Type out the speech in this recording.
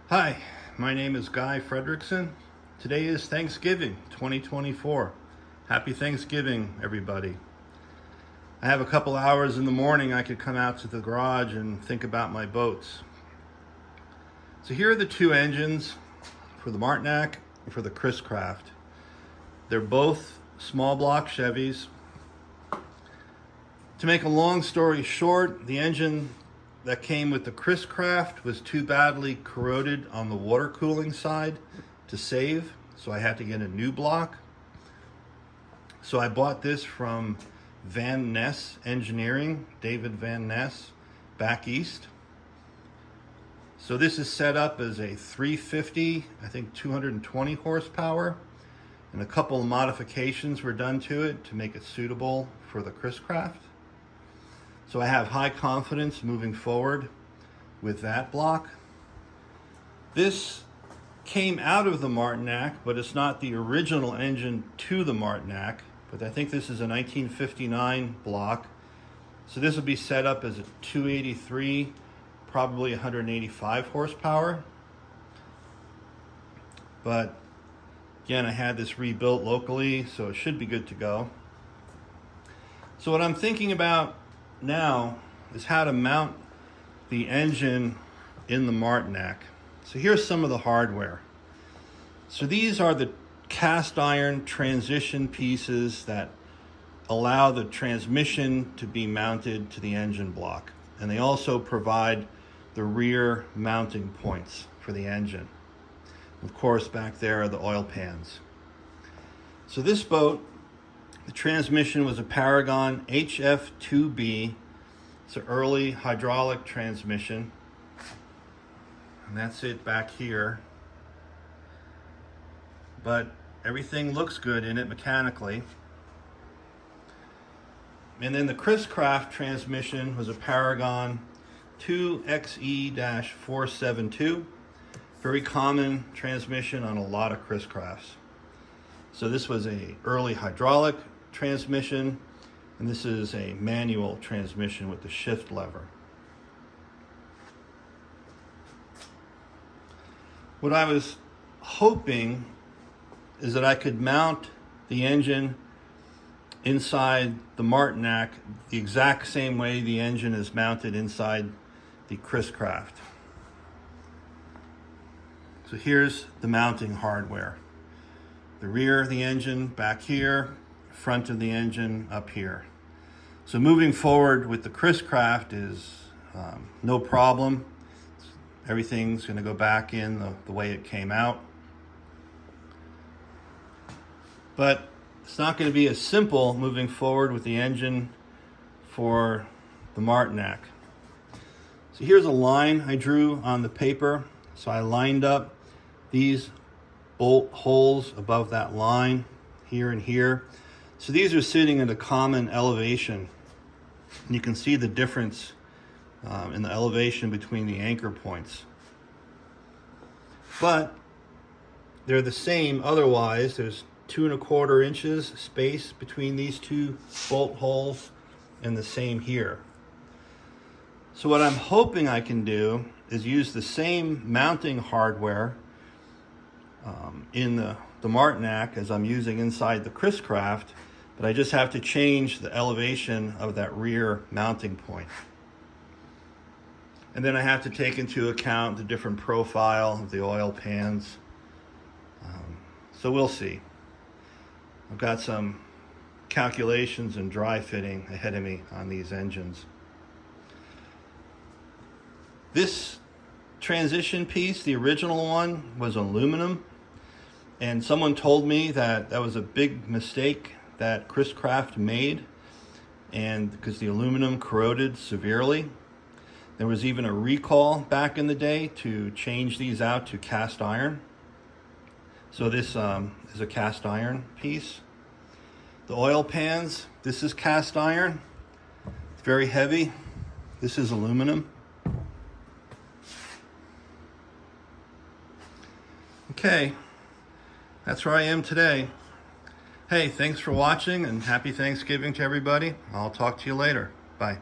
Hi, my name is Guy Fredrickson. Today is Thanksgiving 2024. Happy Thanksgiving, everybody. I have a couple hours in the morning I could come out to the garage and think about my boats. So here are the two engines for the Martinak and for the Chris-Craft. They're both small block Chevys. To make a long story short, the engine that came with the Chris-Craft was too badly corroded on the water cooling side to save, so I had to get a new block. So I bought this from Van Ness Engineering, David Van Ness, back east. So this is set up as a 350, I think 220 horsepower, and a couple of modifications were done to it to make it suitable for the Chris-Craft. So I have high confidence moving forward with that block. This came out of the Martinak, but it's not the original engine to the Martinak, but I think this is a 1959 block. So this will be set up as a 283, probably 185 horsepower. But again, I had this rebuilt locally, so it should be good to go. So what I'm thinking about now is how to mount the engine in the Martinak. So here's some of the hardware. So these are the cast iron transition pieces that allow the transmission to be mounted to the engine block. And they also provide the rear mounting points for the engine. Of course, back there are the oil pans. So this boat, the transmission was a Paragon HF2B. It's an early hydraulic transmission. And that's it back here. But everything looks good in it mechanically. And then the Chris-Craft transmission was a Paragon 2XE-472. Very common transmission on a lot of Chris-Crafts. So this was a early hydraulic transmission, and this is a manual transmission with the shift lever. What I was hoping is that I could mount the engine inside the Martinak the exact same way the engine is mounted inside the Chris-Craft. So here's the mounting hardware. The rear of the engine back here, front of the engine up here. So moving forward with the Chris-Craft is no problem. Everything's going to go back in the way it came out. But it's not going to be as simple moving forward with the engine for the Martinak. So here's a line I drew on the paper. So I lined up these bolt holes above that line here and here. So these are sitting at a common elevation. And you can see the difference in the elevation between the anchor points. But they're the same otherwise. There's 2¼ inches space between these two bolt holes, and the same here. So what I'm hoping I can do is use the same mounting hardware in the Martinak as I'm using inside the Chris-Craft, but I just have to change the elevation of that rear mounting point. And then I have to take into account the different profile of the oil pans. So we'll see. I've got some calculations and dry fitting ahead of me on these engines. This transition piece, the original one, was aluminum. And someone told me that that was a big mistake that Chris-Craft made, and because the aluminum corroded severely. There was even a recall back in the day to change these out to cast iron. So this is a cast iron piece. The oil pans, this is cast iron. It's very heavy. This is aluminum. Okay, that's where I am today. Hey, thanks for watching and happy Thanksgiving to everybody. I'll talk to you later. Bye.